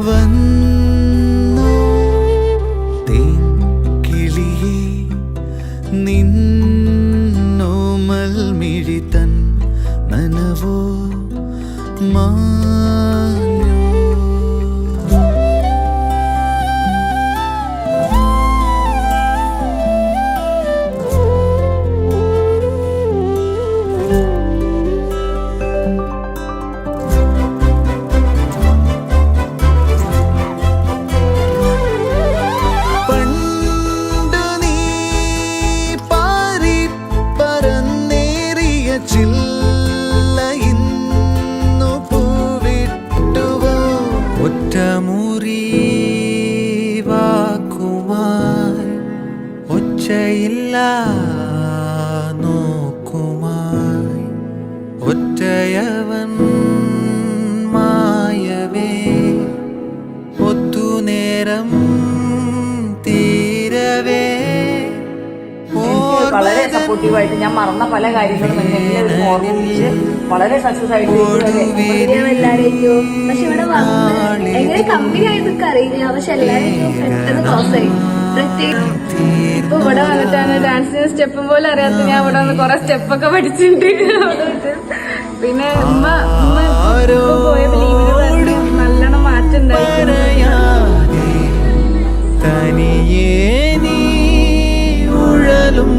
വന്നോ തേൻകിളിയേ നിന്നോമൽ മിഴിതൻ നനവോ മാഞ്ഞോ. പണ്ടു നീ പാറി പറന്നേറിയ ചില്ല ഇന്നു പൂവിട്ടുവോ. ഒറ്റമുറി വാക്കുമായി ഒച്ചയില്ല നോക്കുമായി ഒറ്റയവൻ മായവേ ഒത്തുനേരം തീരവേ. വളരെ സപ്പോർട്ടീവായിട്ട് ഞാൻ മറന്ന പല കാര്യങ്ങളും എല്ലാവരും ഓർമ്മിപ്പിച്ച് വളരെ സക്സസ് ആയിട്ട് എല്ലാവരെയും പക്ഷെ ഇവിടെ വന്ന് എങ്ങനെ കമ്പനി ആയതൊക്കെ അറിയില്ല. പക്ഷെ എല്ലാവരും പെട്ടെന്ന് ക്ലോസ് ആയി. ഇപ്പൊ ഇവിടെ വന്നിട്ടാണ് ഡാൻസിന് സ്റ്റെപ്പും പോലെ അറിയാത്ത ഞാൻ ഇവിടെ വന്ന് കൊറേ സ്റ്റെപ്പൊക്കെ പഠിച്ചിട്ടുണ്ട്. പിന്നെ ഉമ്മ പോയപ്പോ ലീവിന് പറഞ്ഞു നല്ലോണം മാറ്റം തനിയേ നീ ഉഴലും